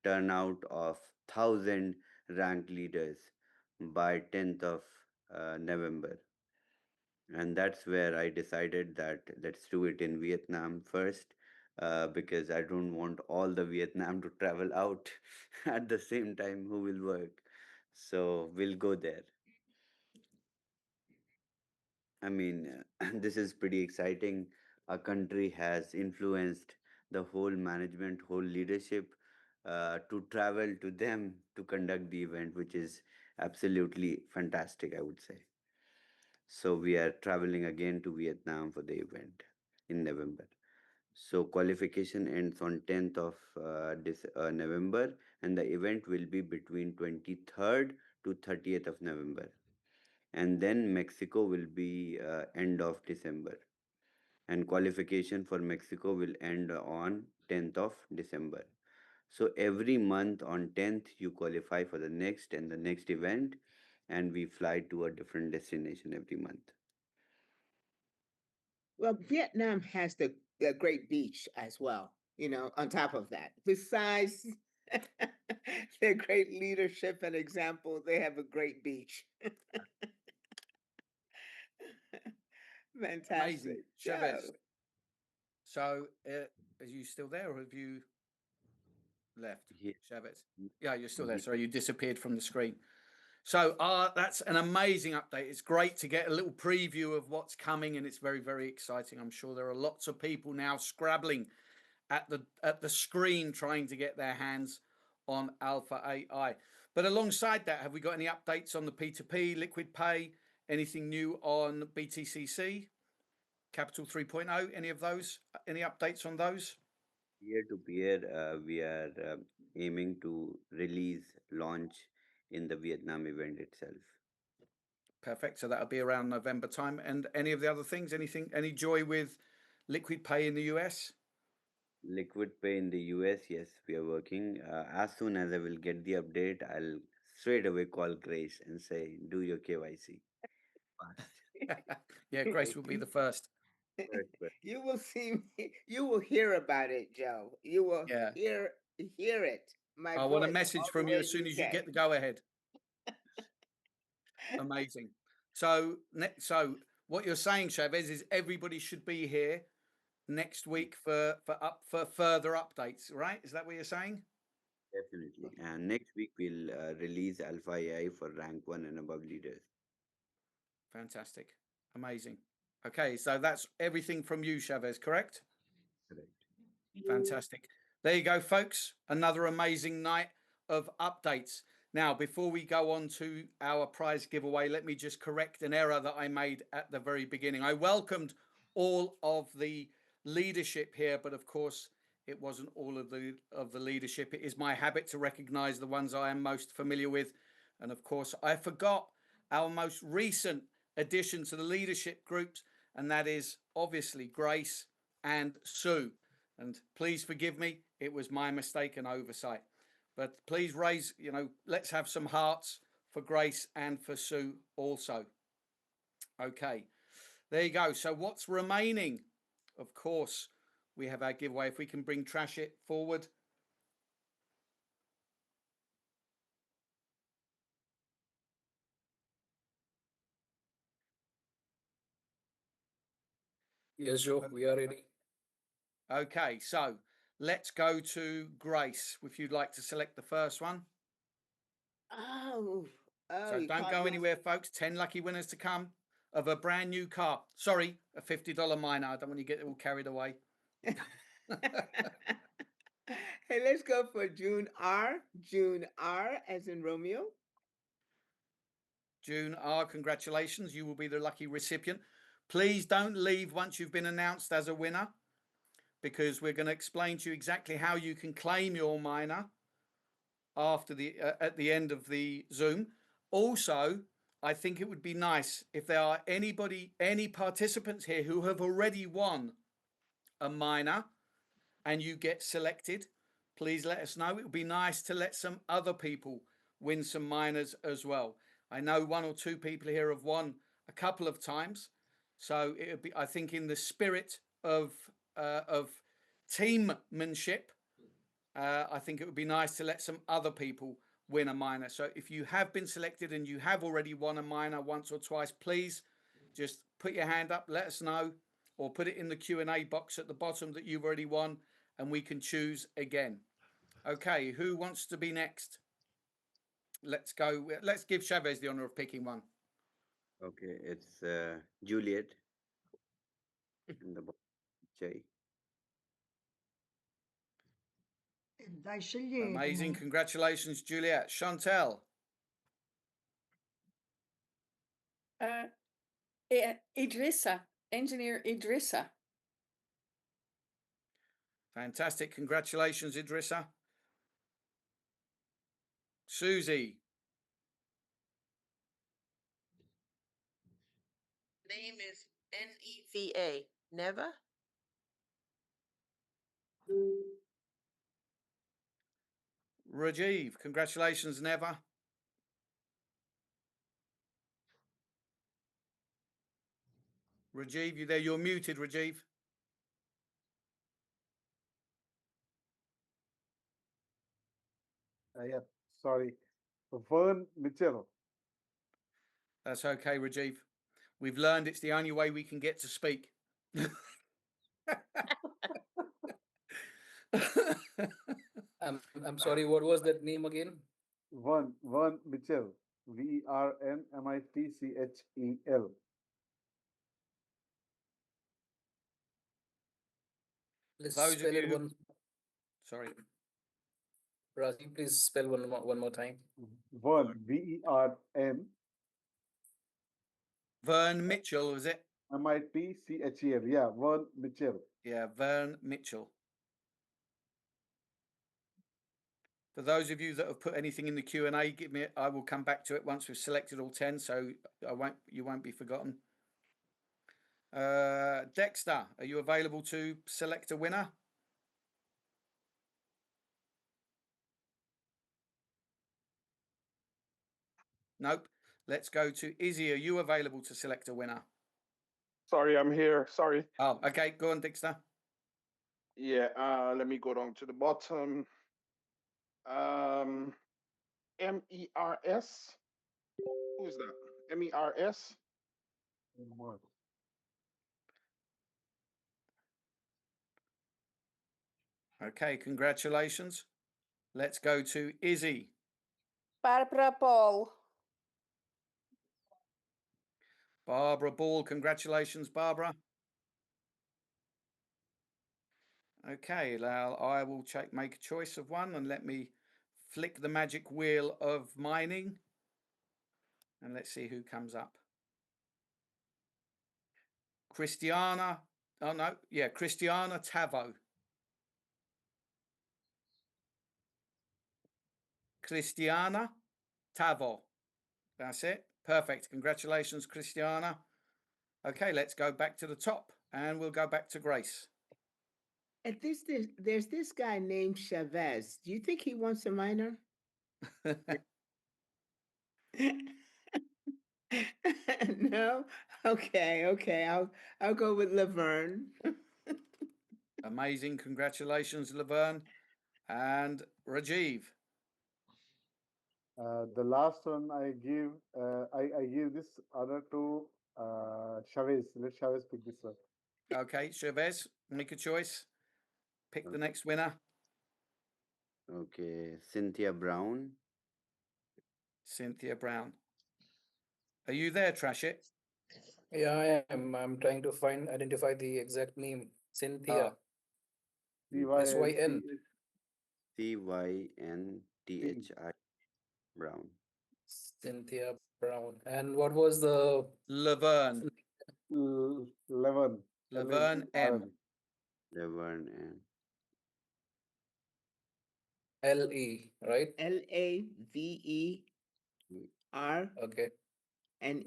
turnout of 1,000 ranked leaders by 10th of November. And that's where I decided that let's do it in Vietnam first, because I don't want all the Vietnam to travel out at the same time who will work. So we'll go there. I mean, this is pretty exciting. Our country has influenced the whole management, whole leadership to travel to them to conduct the event, which is absolutely fantastic, I would say. So we are traveling again to Vietnam for the event in November. So qualification ends on 10th of November, and the event will be between 23rd to 30th of November. And then Mexico will be end of December, and qualification for Mexico will end on 10th of December. So every month on 10th you qualify for the next and the next event, and we fly to a different destination every month. Well, Vietnam has the great beach as well, on top of that. Besides their great leadership and example, they have a great beach. Amazing. Fantastic. Chavez, Joe. so are you still there or have you left? He, Chavez? Yeah, you're still there. he, Sorry, you disappeared from the screen. So that's an amazing update. It's great to get a little preview of what's coming, and it's very, very exciting. I'm sure there are lots of people now scrabbling at the screen trying to get their hands on Alpha AI. But alongside that, have we got any updates on the P2P, Liquid Pay, anything new on BTCC, Capital 3.0, any of those? Any updates on those? Peer to peer, we are aiming to release launch in the Vietnam event itself. Perfect. So that'll be around November time. And any of the other things? Anything? Any joy with Liquid Pay in the US? Liquid Pay in the US, yes, we are working. As soon as I will get the update, I'll straight away call Grace and say, do your KYC fast. Yeah, Grace will be the first. Correct, correct. You will see me, you will hear about it, Joe. You will Yeah. hear it. My I want a voice message all the from you way as in soon as you get UK. the go ahead. Amazing. So what you're saying, Chavez, is everybody should be here next week for further updates, right? Is that what you're saying? Definitely. And next week we'll release Alpha AI for rank one and above leaders. Fantastic. Amazing. Okay, so that's everything from you, Chavez, correct? Correct. Fantastic. There you go, folks. Another amazing night of updates. Now, before we go on to our prize giveaway, let me just correct an error that I made at the very beginning. I welcomed all of the leadership here, but of course, it wasn't all of the leadership. It is my habit to recognize the ones I am most familiar with. And of course, I forgot our most recent addition to the leadership groups, and that is obviously Grace and Sue. And please forgive me, it was my mistake and oversight. But please raise, let's have some hearts for Grace and for Sue also. Okay, there you go. So what's remaining? Of course, we have our giveaway. If we can bring Trash It forward. Yes, Joe, we are ready. Okay, so let's go to Grace. If you'd like to select the first one. Oh, So you don't caught go me. anywhere, folks. 10 lucky winners to come of a brand new car. Sorry, a $50 miner. I don't want you to get all carried away. Hey, let's go for June R. June R, as in Romeo. June R, congratulations. You will be the lucky recipient. Please don't leave once you've been announced as a winner, because we're going to explain to you exactly how you can claim your miner after at the end of the Zoom. Also, I think it would be nice if there are any participants here who have already won a miner and you get selected, please let us know. It would be nice to let some other people win some miners as well. I know one or two people here have won a couple of times, so it would be, I think, in the spirit of teammanship I think it would be nice to let some other people win a minor. So if you have been selected and you have already won a minor once or twice, please just put your hand up, let us know, or put it in the Q&A box at the bottom that you've already won, and we can choose again. Okay, who wants to be next? Let's go. Let's give Chavez the honor of picking one. Okay, it's Juliet in the J. Dai, Amazing. sceglietene. Congratulations, Juliet. Chantel. Idrissa, engineer Idrissa. Fantastic. Congratulations, Idrissa. Susie. Name is Neva. Never. Rajiv. Congratulations, Neva. Rajiv, you there? You're muted, Rajiv. Yeah, sorry. Vern Mitchell. That's okay, Rajiv. We've learned it's the only way we can get to speak. I'm sorry, what was that name again? Vern Mitchell. VERNMITCHEL. Let's Those of spell it you, one. sorry, Raji, please spell one more time. Vern, VERN Vern Mitchell, was it? MITCHEL. Yeah, Vern Mitchell. Yeah, Vern Mitchell. For those of you that have put anything in the Q&A, give me. I will come back to it once we've selected all 10, so you won't be forgotten. Dexter, are you available to select a winner? Nope. Let's go to Izzy. Are you available to select a winner? Sorry, I'm here. Sorry. Oh, okay. Go on, Dexter. Yeah, let me go down to the bottom. MERS. Who is that? MERS. Okay, congratulations. Let's go to Izzy. Barbara Paul. Barbara Ball. Congratulations, Barbara. Okay, now I will make a choice of one and let me flick the magic wheel of mining. And let's see who comes up. Christiana. Oh, no. Yeah, Christiana Tavo. Christiana Tavo. That's it. Perfect. Congratulations, Christiana. Okay, let's go back to the top and we'll go back to Grace. And there's this guy named Chavez. Do you think he wants a minor? No? Okay. I'll go with Laverne. Amazing. Congratulations, Laverne. And Rajiv. The last one I give, I give this other to Chavez. Let Chavez pick this one. Okay, Chavez, make a choice. Pick the next winner. Okay, Cynthia Brown. Cynthia Brown. Are you there, Trashit? Yeah, I am. I'm trying to identify the exact name. Cynthia. SYN. CYNTHI Brown. Cynthia Brown. And what was the Laverne. Levern. Laverne M. Laverne and LE, right? LAVERNE. Okay,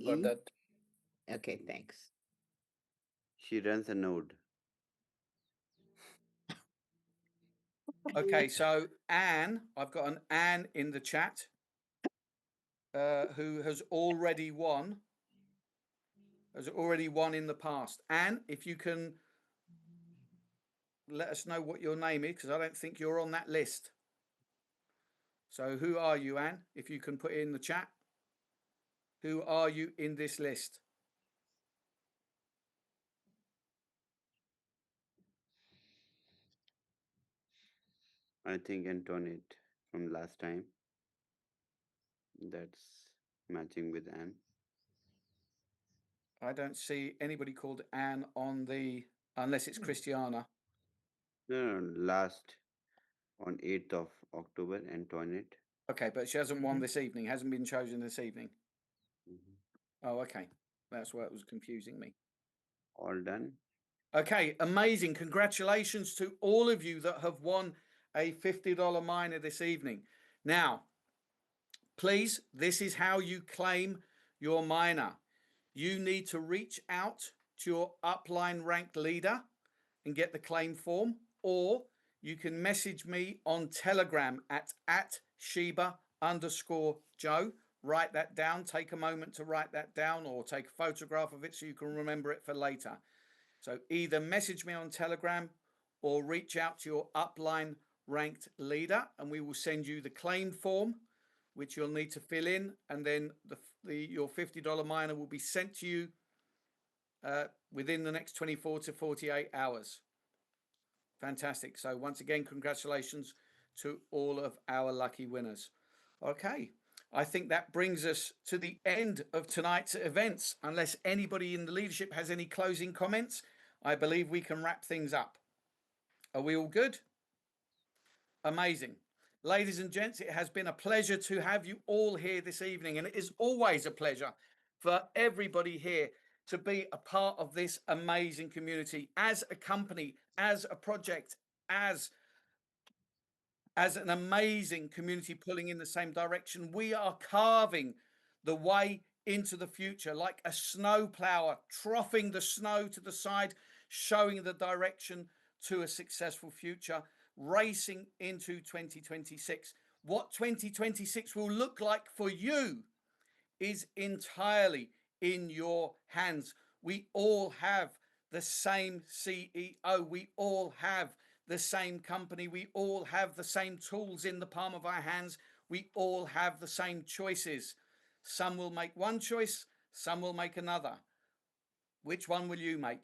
got that. Okay, thanks. she runs a node. Okay, so Anne, I've got an Anne in the chat who has already won. Has already won in the past. Anne, if you can let us know what your name is, because I don't think you're on that list. So who are you, Anne? If you can put it in the chat. Who are you in this list? I think Antoinette from last time. That's matching with Anne. I don't see anybody called Anne on the, unless it's Christiana. No, last on 8th of October, Antoinette. Okay, but she hasn't won this evening, hasn't been chosen this evening. Mhm. Oh, okay. That's why it was confusing me. All done. Okay, amazing. Congratulations to all of you that have won a $50 miner this evening. Now, please, this is how you claim your miner. You need to reach out to your upline ranked leader and get the claim form, or you can message me on Telegram at Sheba_Joe. Write that down. Take a moment to write that down, or take a photograph of it so you can remember it for later. So either message me on Telegram or reach out to your upline ranked leader, and we will send you the claim form, which you'll need to fill in, and then your $50 miner will be sent to you within the next 24 to 48 hours. Fantastic. So once again, congratulations to all of our lucky winners. Okay, I think that brings us to the end of tonight's events. Unless anybody in the leadership has any closing comments, I believe we can wrap things up. Are we all good? Amazing. Ladies and gents, it has been a pleasure to have you all here this evening, and it is always a pleasure for everybody here to be a part of this amazing community as a company, as a project, as an amazing community pulling in the same direction. We are carving the way into the future like a snow plower, troughing the snow to the side, showing the direction to a successful future, racing into 2026. What 2026 will look like for you is entirely in your hands. We all have the same CEO. We all have the same company. We all have the same tools in the palm of our hands. We all have the same choices. Some will make one choice, some will make another. Which one will you make?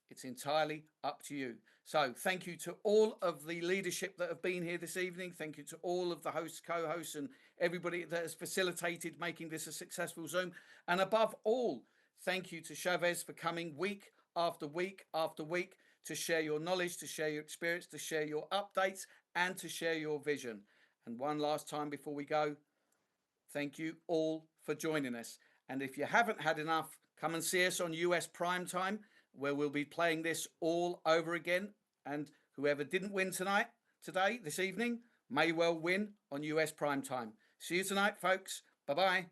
It's entirely up to you. So thank you to all of the leadership that have been here this evening. Thank you to all of the hosts, co-hosts, and everybody that has facilitated making this a successful Zoom. And above all, thank you to Chavez for coming week after week after week to share your knowledge, to share your experience, to share your updates, and to share your vision. And one last time before we go, thank you all for joining us. And if you haven't had enough, come and see us on US Prime Time, where we'll be playing this all over again. And whoever didn't win this evening, may well win on US Prime Time. See you tonight, folks. Bye-bye.